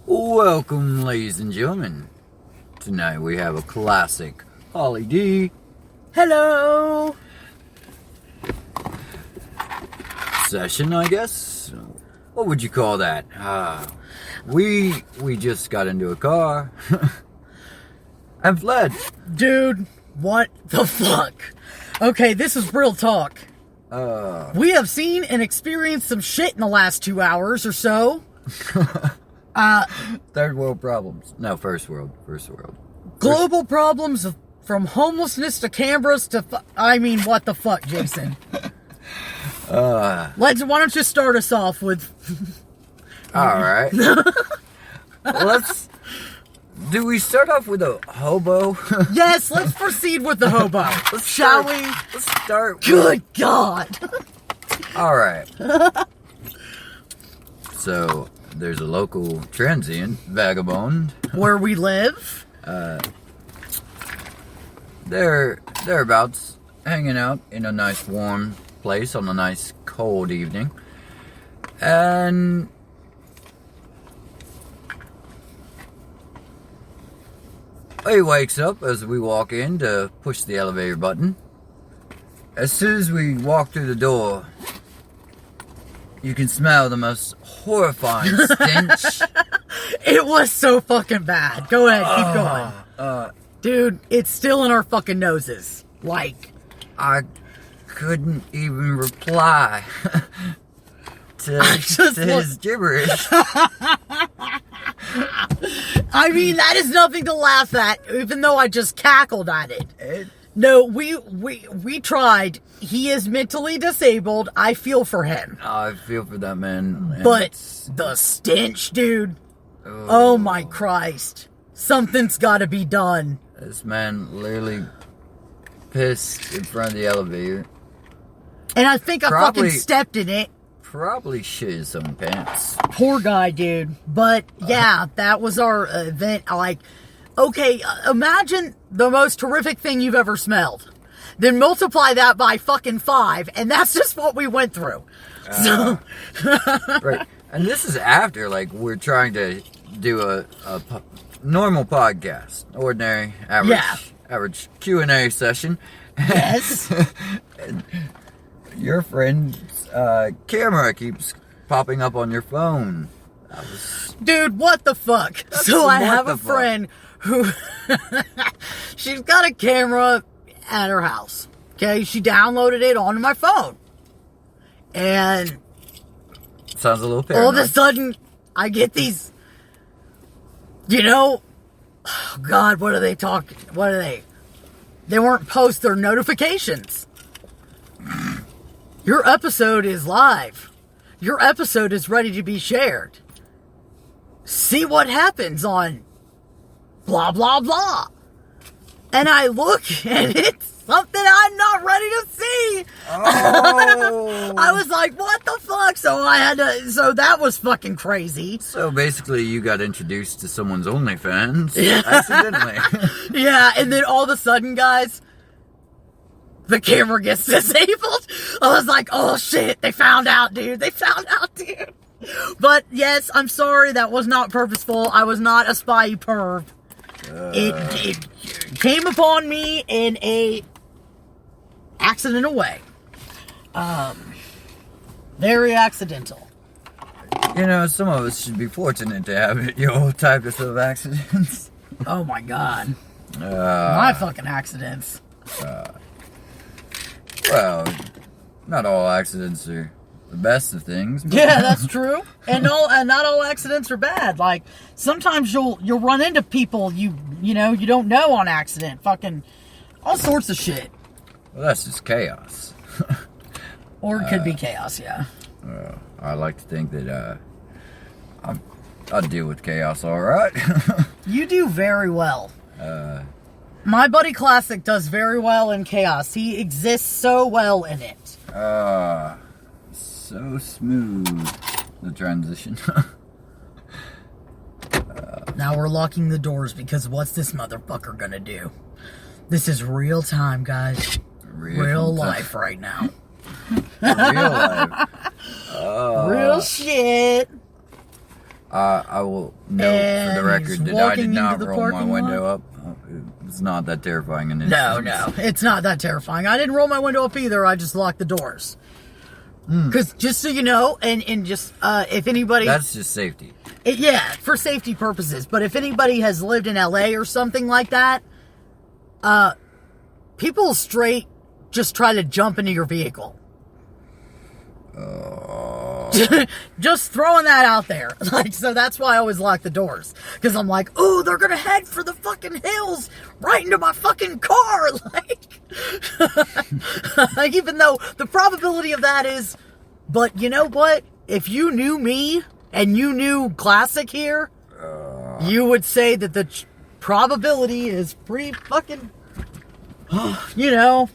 Welcome, ladies and gentlemen. Tonight we have a classic Holly D. Hello. Session, I guess. What would you call that? We just got into a car and fled. Dude, what the fuck? Okay, this is real talk. We have seen and experienced some shit in the last 2 hours or so. Third world problems. No, first world. Global problems from homelessness to cameras to... what the fuck, Jason? Why don't you start us off with... Alright. Do we start off with a hobo? Yes, let's proceed with the hobo. Shall we? Let's start Good God. Alright. So, there's a local transient vagabond. Where we live? Thereabouts, hanging out in a nice warm place on a nice cold evening. And he wakes up as we walk in to push the elevator button. As soon as we walk through the door, you can smell the most horrifying stench. It was so fucking bad. Go ahead, keep going. Dude, it's still in our fucking noses. Like, I couldn't even reply to his gibberish. That is nothing to laugh at, even though I just cackled at it. No, we tried. He is mentally disabled. I feel for him. I feel for that man. But the stench, dude. Oh my Christ. Something's got to be done. This man literally pissed in front of the elevator. And I think I fucking stepped in it. Probably shit his own pants. Poor guy, dude. But yeah, that was our event. Okay, imagine the most horrific thing you've ever smelled. Then multiply that by fucking 5, and that's just what we went through. Right. And this is after, we're trying to do a normal podcast. Ordinary, average Q&A session. Yes. Your friend's camera keeps popping up on your phone. Dude, what the fuck? So I have a friend who... she's got a camera at her house. Okay? She downloaded it onto my phone. And... sounds a little paranoid. All of a sudden, I get these... oh God, what are they talking... What are they... They weren't posts, they're notifications. Your episode is live. Your episode is ready to be shared. See what happens on blah, blah, blah. And I look and it's something I'm not ready to see. Oh. I was like, what the fuck? So that was fucking crazy. So basically you got introduced to someone's OnlyFans accidentally. Yeah, and then all of a sudden, guys, the camera gets disabled. I was like, oh shit, they found out, dude. But yes, I'm sorry, that was not purposeful. I was not a spy perv. It came upon me in a accidental way. Very accidental. Some of us should be fortunate to have your types of accidents. Oh my God. My fucking accidents. Well, not all accidents are the best of things. Yeah, that's true. And not all accidents are bad. Like, sometimes you'll run into people you don't know on accident. Fucking all sorts of shit. Well, that's just chaos. Or it could be chaos, yeah. I like to think that I deal with chaos all right. You do very well. My buddy Classic does very well in chaos. He exists so well in it. So smooth, the transition. Now we're locking the doors because what's this motherfucker gonna do? This is real time, guys. Real life right now. Real life. Real shit. I will note for And the record he's that I walking did not into the roll my parking window lot. up. It's not that terrifying in this No, instance. it's not that terrifying. I didn't roll my window up either. I just locked the doors. Because just so you know, and just if anybody... That's just safety. Yeah, for safety purposes. But if anybody has lived in LA or something like that, people straight just try to jump into your vehicle. Just throwing that out there. Like, so that's why I always lock the doors. Because I'm like, oh, they're going to head for the fucking hills right into my fucking car. Like, even though the probability of that is, but you know what? If you knew me and you knew Classic here, you would say that the probability is pretty fucking, you know.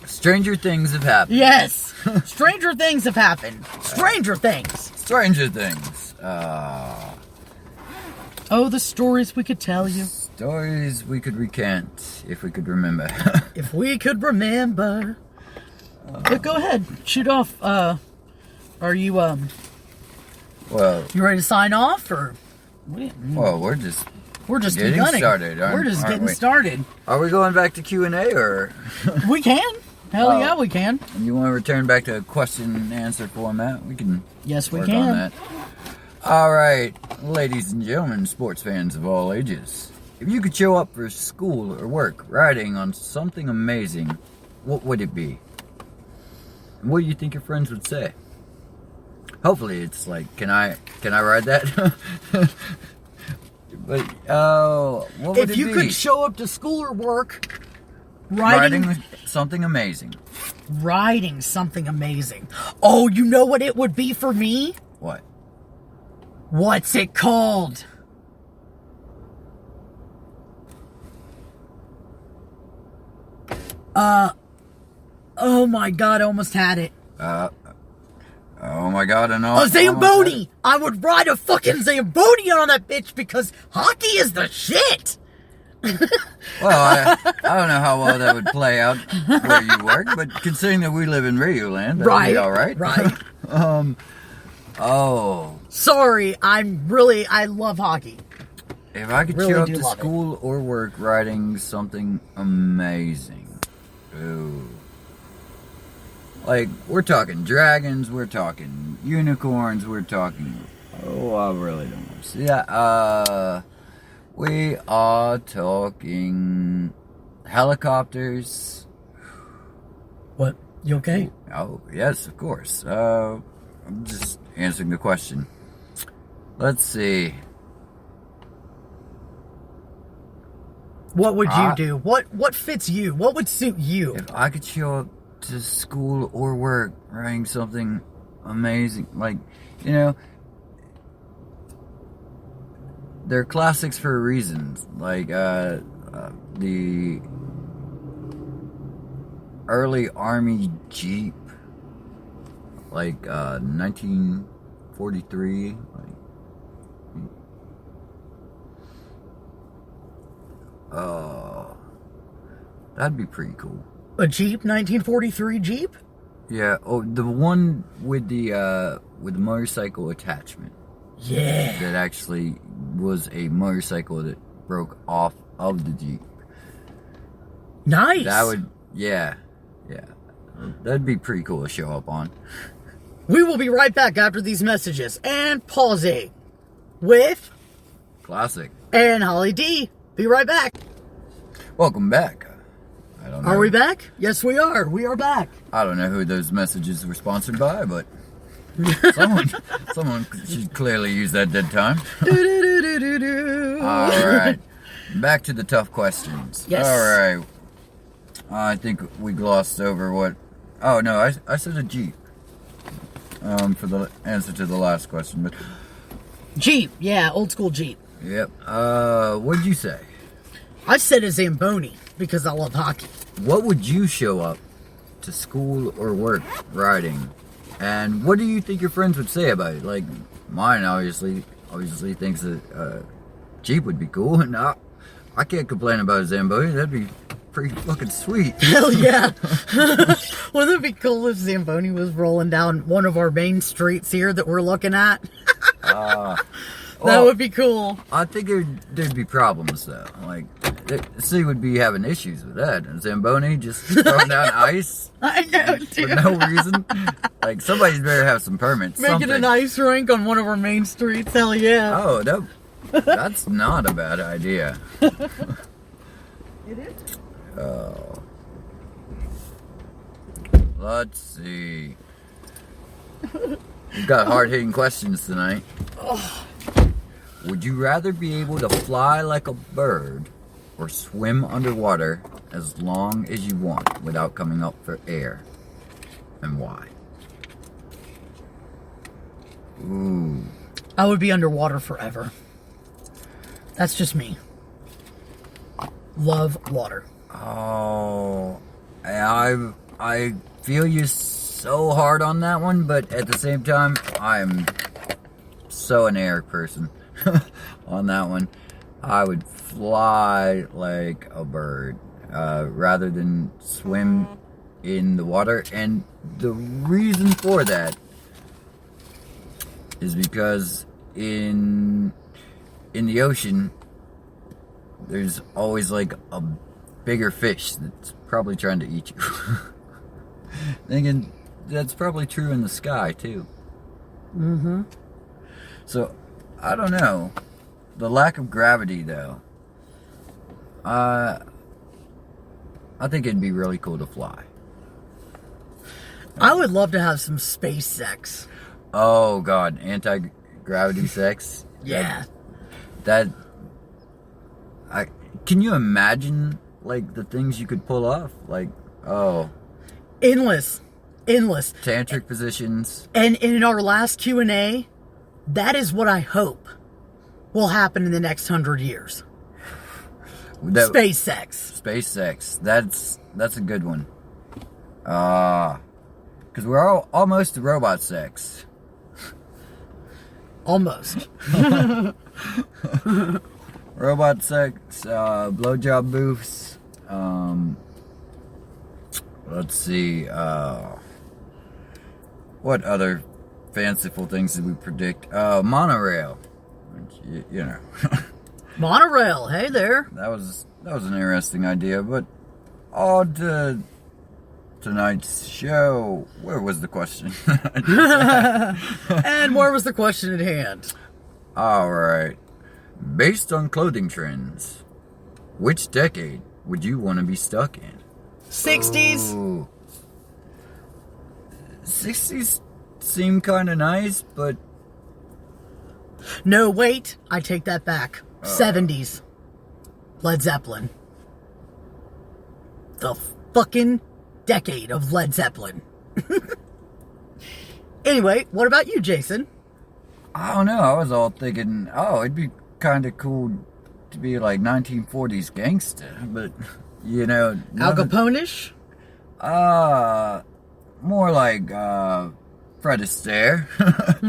Stranger things have happened. Yes. Stranger things have happened. Stranger things. Stranger things. Oh, the stories we could tell you. Stories we could recant if we could remember. If we could remember. But go ahead. Shoot off. Are you, Well, you ready to sign off, or? we're just getting beginning. started. We're just aren't getting we? started. Are we going back to Q&A, or We can. Hell Oh. yeah, we can. you want to return back to a question and answer format? We can Yes, we work can. on that. All right, ladies and gentlemen, sports fans of all ages. If you could show up for school or work riding on something amazing, what would it be? And what do you think your friends would say? Hopefully it's like, can I ride that? But what would If it you be? could show up to school or work riding something amazing. something amazing. Oh, you know what it would be for me? What? What's it called? Oh my god, I almost had it. Oh my god, I know. A Zamboni! I would ride a fucking Zamboni on that bitch because hockey is the shit! Well, I don't know how well that would play out where you work, but considering that we live in Radio Land, that'd Right, be all right. right. Oh, Sorry, I love hockey. if I could Really show up do to love it. school or work riding something amazing. Ooh. Like, we're talking dragons, we're talking unicorns, we're talking... Oh, I really don't want to see that. We are talking helicopters. What? You okay? Oh, yes, of course. I'm just answering the question. Let's see. What would you do? What fits you? What would suit you? If I could show up to school or work riding something amazing, like, you know, they're classics for a reason. Like, the early Army Jeep, like, 1943, that'd be pretty cool. A Jeep, 1943 Jeep? Yeah. Oh, the one with the motorcycle attachment. Yeah. That actually was a motorcycle that broke off of the Jeep. Nice. That would, yeah. That'd be pretty cool to show up on. We will be right back after these messages and pausing with Classic. and Holly D. Be right back. Welcome back. I don't know. Are we back? Yes, we are. We are back. I don't know who those messages were sponsored by, but someone should clearly use that dead time. All right. Back to the tough questions. Yes. All right. I think we glossed over what... Oh, no, I said a Jeep. For the answer to the last question, but... Jeep. Yeah, old school Jeep. Yep. What'd you say? I said a Zamboni because I love hockey. What would you show up to school or work riding? And what do you think your friends would say about it? Like, mine obviously thinks that Jeep would be cool, and I can't complain about a Zamboni. That'd be pretty fucking sweet. Hell yeah. Wouldn't it be cool if Zamboni was rolling down one of our main streets here that we're looking at? That would be cool. I think there'd be problems though. Like, sea would be having issues with that. And Zamboni just throwing down ice I know, for dude. no reason. Like, somebody's better have some permits. Making something. an ice rink on one of our main streets. Hell yeah. Oh, that's not a bad idea. It is. Oh. Let's see. We've got hard-hitting questions tonight. Would you rather be able to fly like a bird or swim underwater as long as you want without coming up for air? And why? Ooh. I would be underwater forever. That's just me. Love water. Oh, I feel you so hard on that one, but at the same time, I'm so an air person on that one. I would fly like a bird rather than swim in the water, and the reason for that is because in the ocean, there's always like a bigger fish that's probably trying to eat you. Thinking that's probably true in the sky too. Mm-hmm. So, I don't know. The lack of gravity though. I think it'd be really cool to fly. I would love to have some space sex. Oh god, anti-gravity sex? Yeah. Can you imagine like the things you could pull off? Like, Endless. tantric positions. And in our last Q&A, that is what I hope will happen in the next 100 years. Space sex. Space sex. That's a good one. Because we're all almost to robot sex. Almost. Robot sex, blowjob booths. Let's see. What other fanciful things did we predict? Monorail. Which, you know. Monorail. Hey there. That was an interesting idea, but on to tonight's show. Where was the question? And where was the question at hand? All right. Based on clothing trends, which decade would you want to be stuck in? 60s. Ooh. 60s seem kind of nice, but No, wait. I take that back. 70s. Led Zeppelin. The fucking decade of Led Zeppelin. Anyway, what about you, Jason? I don't know. I was all thinking, it'd be kind of cool to be like 1940s gangster, but you know, Al Capone-ish? more like Fred Astaire.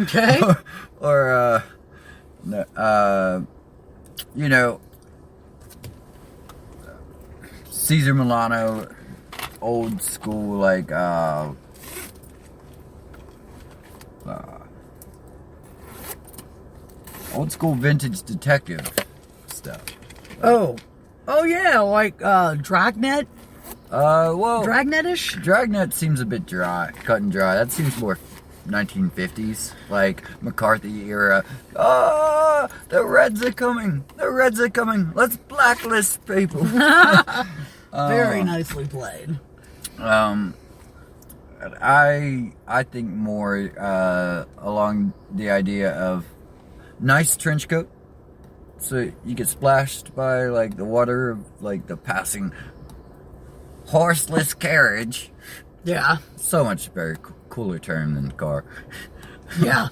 Okay. or you know, Caesar Milano, old school, like old school vintage detective stuff. Oh yeah, like Dragnet? Well, Dragnet-ish? Dragnet seems a bit dry, cut and dry. That seems more 1950s, like McCarthy era. The Reds are coming. Let's blacklist people. Very nicely played. I think more along the idea of nice trench coat, so you get splashed by like the water of like the passing horseless carriage. Yeah. So much better, cooler term than car. Yeah.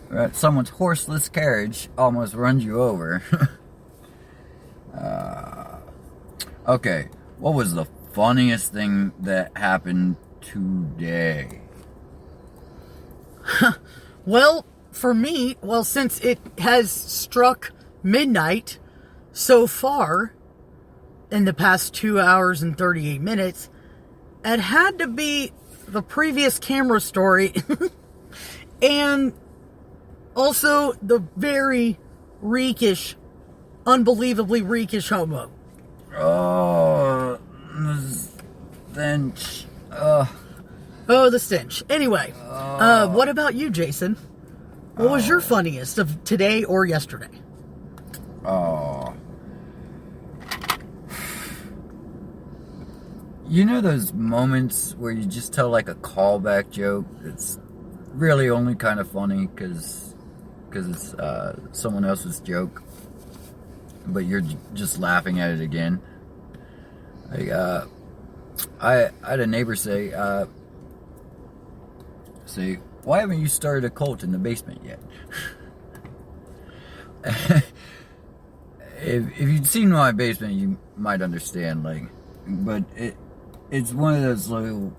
Right, someone's horseless carriage almost runs you over. Okay, what was the funniest thing that happened today? Well, for me, since it has struck midnight so far in the past 2 hours and 38 minutes, it had to be the previous camera story. And Also, the very reekish, unbelievably reekish homo. Oh, Stench. Oh, the stench. Anyway, what about you, Jason? What was your funniest of today or yesterday? Oh. You know those moments where you just tell like a callback joke? It's really only kind of funny because it's someone else's joke, but you're just laughing at it again. Like, I had a neighbor say, why haven't you started a cult in the basement yet? if you'd seen my basement, you might understand, like, but it's one of those little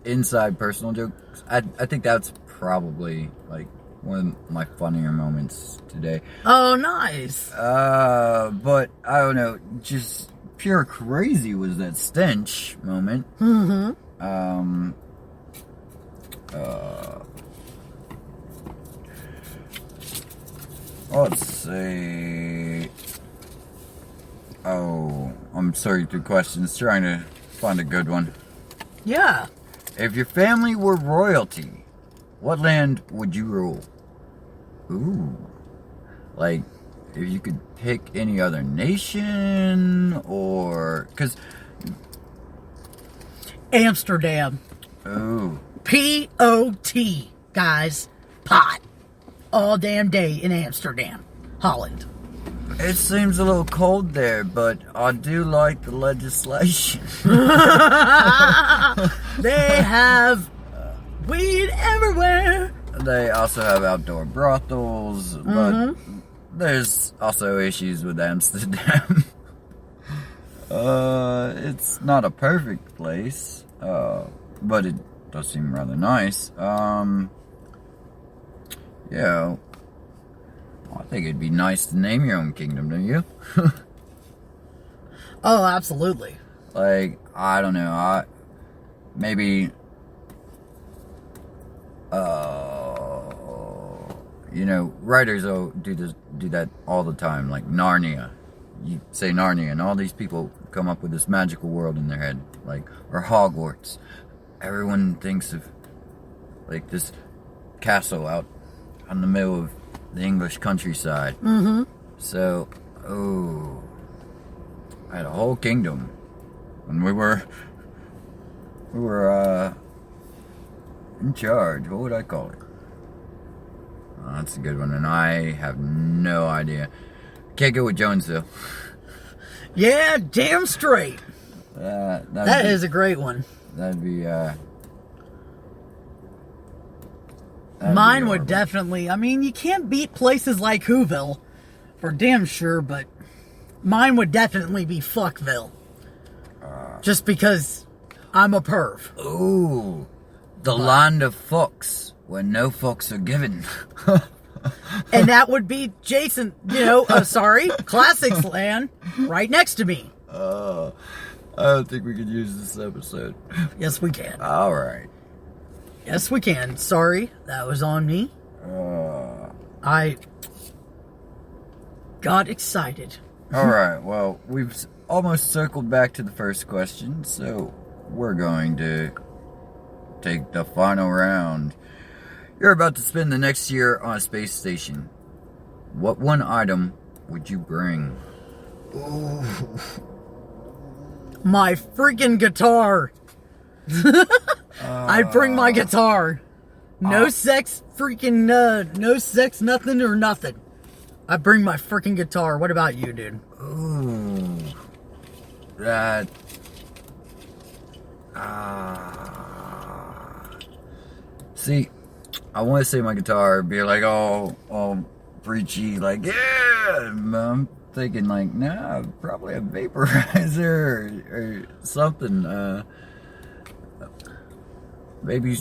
inside personal jokes. I think that's probably like one of my funnier moments today. Oh, nice. But I don't know, just pure crazy was that stench moment. Mm-hmm. Let's see. Oh, I'm sorry through questions, trying to find a good one. Yeah. If your family were royalty, what land would you rule? Ooh. Like, if you could pick any other nation, or... Because... Amsterdam. Ooh. P-O-T, guys. Pot. All damn day in Amsterdam, Holland. It seems a little cold there, but I do like the legislation. They have weed everywhere. They also have outdoor brothels, but there's also issues with Amsterdam. It's not a perfect place, but it does seem rather nice. Yeah, I think it'd be nice to name your own kingdom, don't you? Oh, absolutely. Like, I don't know, maybe, you know, writers do that all the time, like Narnia. You say Narnia, and all these people come up with this magical world in their head, like, or Hogwarts. Everyone thinks of, like, this castle out in the middle of the English countryside. Mm-hmm. So, I had a whole kingdom, and we were in charge. What would I call it? Oh, that's a good one, and I have no idea. Can't go with Jonesville. Yeah, damn straight. That is a great one. That'd be Mine would definitely, I mean, you can't beat places like Whoville, for damn sure, but mine would definitely be Fuckville. Just because I'm a perv. Ooh, the land of fucks, where no fucks are given. And that would be Jason, Classics Land, right next to me. I don't think we could use this episode. Yes, we can. Alright. Yes, we can. Sorry, that was on me. I got excited. Alright, well, we've almost circled back to the first question, so we're going to take the final round. You're about to spend the next year on a space station. What one item would you bring? Ooh. My freaking guitar. I'd bring my guitar. No sex, no sex, nothing or nothing. I bring my freaking guitar. What about you, dude? Ooh. That... See, I want to say my guitar, be like, all preachy, like, yeah! I'm thinking, like, nah, probably a vaporizer or something. Maybe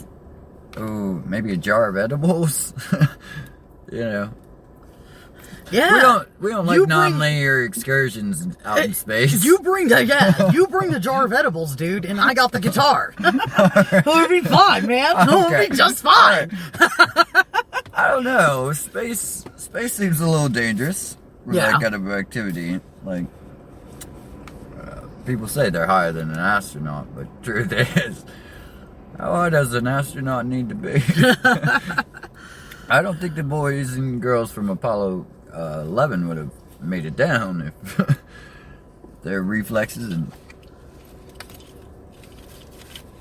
a jar of edibles. You know. Yeah. We don't like non-linear excursions out in space. You bring the jar of edibles, dude, and I got the guitar. It would be fine, man. It would be just fine. I don't know. Space seems a little dangerous with Yeah. that kind of activity. Like, people say they're higher than an astronaut, but truth is, how high does an astronaut need to be? I don't think the boys and girls from Apollo 11 would have made it down if their reflexes and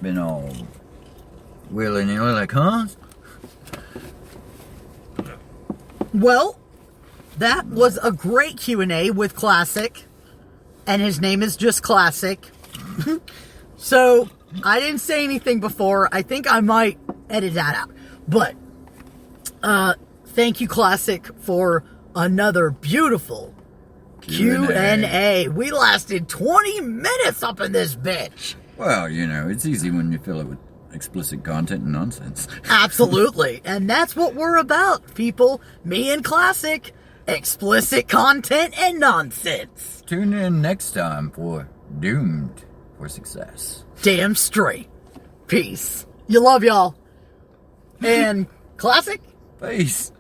been all willy nilly like, huh? Well, that was a great Q&A with Classic, and his name is just Classic. So, I didn't say anything before. I think I might edit that out. But, thank you, Classic, for another beautiful Q&A. We lasted 20 minutes up in this bitch. Well, you know, it's easy when you fill it with explicit content and nonsense. Absolutely. And that's what we're about, people. Me and Classic. Explicit content and nonsense. Tune in next time for Doomed for Success. Damn straight. Peace. You love y'all. And Classic? Peace.